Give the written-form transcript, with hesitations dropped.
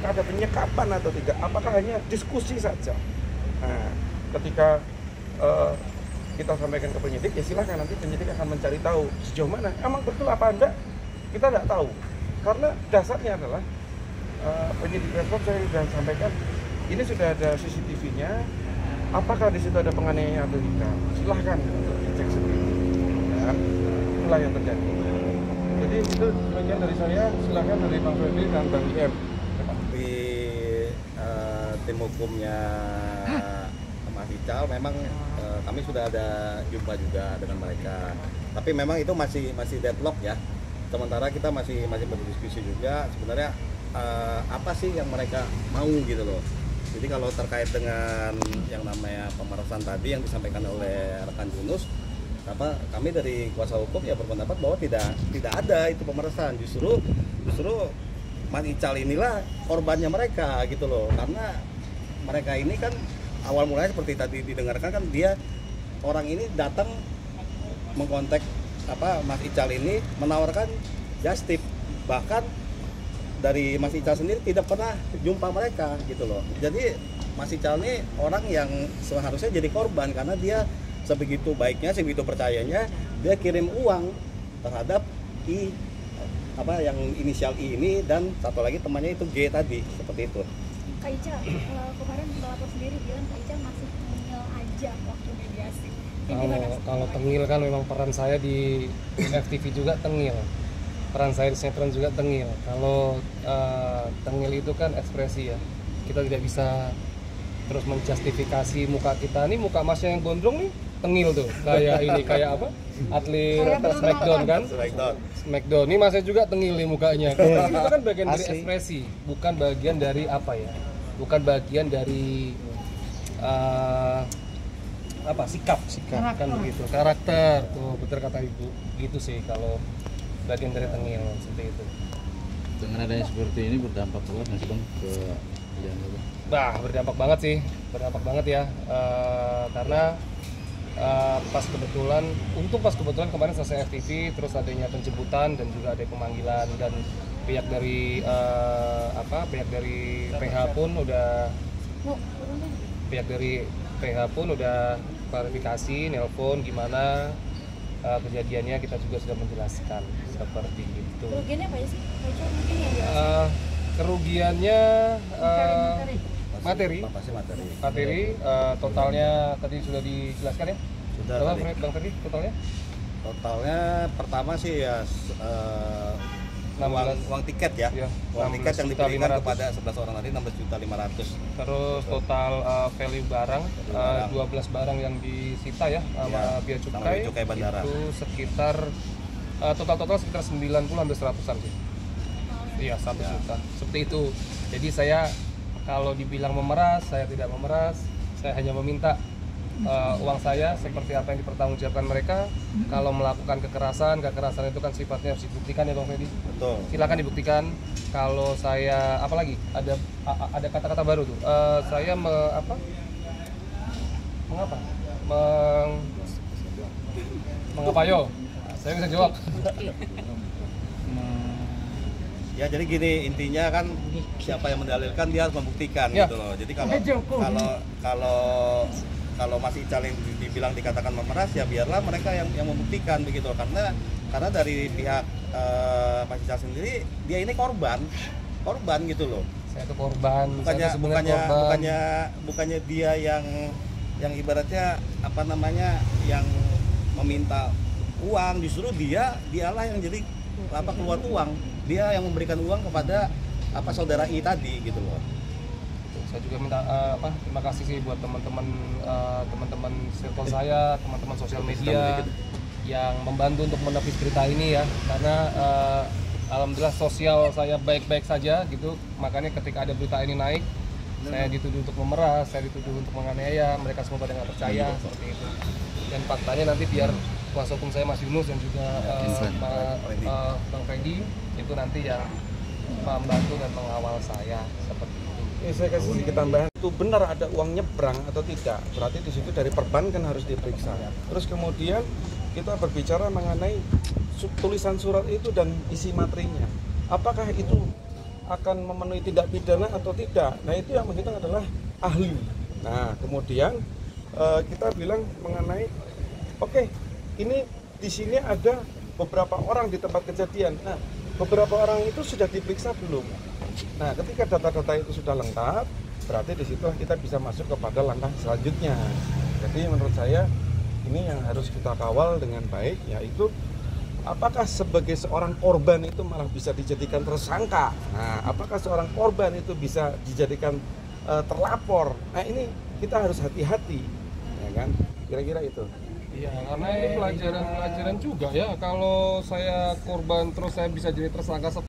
apakah ada penyekapan atau tidak, apakah hanya diskusi saja. Nah, ketika kita sampaikan ke penyidik, ya silahkan nanti penyidik akan mencari tahu sejauh mana emang betul apa enggak, kita tidak tahu. Karena dasarnya adalah penyidik respon saya sudah sampaikan, ini sudah ada CCTV-nya, apakah di situ ada penganiayaan atau tidak, silahkan untuk dicek sendiri. Dan itulah yang terjadi. Jadi itu sebagian dari saya, silahkan dari Bang Freddy dan Bang IM. Di tim hukumnya Mas Ical memang kami sudah ada jumpa juga dengan mereka, tapi memang itu masih deadlock ya. Sementara kita masih berdiskusi juga sebenarnya apa sih yang mereka mau gitu loh. Jadi kalau terkait dengan yang namanya pemerasan tadi yang disampaikan oleh rekan Yunus, kami dari kuasa hukum ya berpendapat bahwa tidak ada itu pemerasan, justru Mas Ical inilah korbannya mereka gitu loh. Karena mereka ini kan awal mulanya seperti tadi didengarkan kan, dia orang ini datang mengkontak Mas Ical ini menawarkan just tip, bahkan dari Mas Ical sendiri tidak pernah jumpa mereka gitu loh. Jadi Mas Ical ini orang yang seharusnya jadi korban karena dia sebegitu baiknya, sebegitu percayanya dia kirim uang terhadap yang inisial I ini dan satu lagi temannya itu G tadi, seperti itu. Kak Ical, kemarin pelapor sendiri bilang Kak Ical masih tengil aja waktu mediasi. Kalau tengil kan memang peran saya di FTV juga tengil, peran saya di sinetron juga tengil. Kalau tengil itu kan ekspresi ya, kita tidak bisa terus menjustifikasi muka kita. Nih muka masnya yang gondrong nih tengil tuh, kayak apa? Atlet Smackdown kan? Smackdown. Ini masnya juga tengil nih mukanya. Itu kan bagian dari ekspresi, bukan bagian dari apa ya? Bukan bagian dari sikap kan begitu, karakter tuh, betul kata ibu gitu sih. Kalau bagian dari tengil seperti itu. Dengan adanya seperti ini berdampak banget nggak sih Bang ke Bang? Berdampak banget ya, karena pas kebetulan kemarin selesai FTV, terus adanya penjemputan dan juga ada pemanggilan, dan pihak dari PH pun udah klarifikasi, nelpon gimana kejadiannya, kita juga sudah menjelaskan seperti itu. Kerugiannya apa sih? Kerugiannya materi, totalnya tadi sudah dijelaskan ya. Sudah. Bang Ferdi, totalnya Pertama sih ya uang tiket ya, uang tiket yang diberikan kepada 11 orang tadi 16.500.000. Terus total value barang 12 barang yang disita ya sama Bea Cukai Bandara. Itu sekitar total sekitar 90 sampai 100-an sih. Iya, 1 juta. Seperti itu. Jadi saya kalau dibilang memeras, saya tidak memeras. Saya hanya meminta uang saya seperti apa yang dipertanggungjawabkan mereka. Kalau melakukan kekerasan itu kan sifatnya harus dibuktikan ya Bang Freddy. Betul. Silakan dibuktikan. Kalau saya apalagi ada kata-kata baru tuh. Saya mengapayo. Saya bisa jawab. Ya jadi gini, intinya kan siapa yang mendalilkan dia harus membuktikan gitu loh. Jadi kalau Mas Ical yang dibilang dikatakan memeras, ya biarlah mereka yang membuktikan begitu. Karena dari pihak Mas Ical sendiri, dia ini korban gitu loh. Saya itu korban. Bukannya dia yang ibaratnya yang meminta uang, justru dialah yang jadi keluar uang. Dia yang memberikan uang kepada saudara I tadi gitu loh. Saya juga minta terima kasih sih buat teman-teman circle saya, teman-teman sosial media yang membantu untuk menepis berita ini ya. Karena alhamdulillah sosial saya baik-baik saja gitu. Makanya ketika ada berita ini naik, saya dituduh untuk memeras, saya dituduh untuk menganiaya, mereka semua pada nggak percaya seperti itu. Dan faktanya nanti biar kuasa hukum saya Mas Yunus dan juga Bang Freddy itu nanti yang membantu dan mengawal saya seperti itu. Saya kasih sedikit tambahan, itu benar ada uang nyebrang atau tidak, berarti di situ dari perbankan harus diperiksa. Terus kemudian kita berbicara mengenai tulisan surat itu dan isi materinya. Apakah itu akan memenuhi tindak pidana atau tidak. Nah itu yang menghitung adalah ahli. Nah kemudian kita bilang mengenai oke, ini di sini ada beberapa orang di tempat kejadian. Nah beberapa orang itu sudah diperiksa belum? Nah ketika data-data itu sudah lengkap, berarti disitulah kita bisa masuk kepada langkah selanjutnya. Jadi menurut saya ini yang harus kita kawal dengan baik, yaitu apakah sebagai seorang korban itu malah bisa dijadikan tersangka? Nah, apakah seorang korban itu bisa dijadikan terlapor? Nah, ini kita harus hati-hati, ya kan? Kira-kira itu. Iya, karena ini pelajaran juga ya. Kalau saya korban terus saya bisa jadi tersangka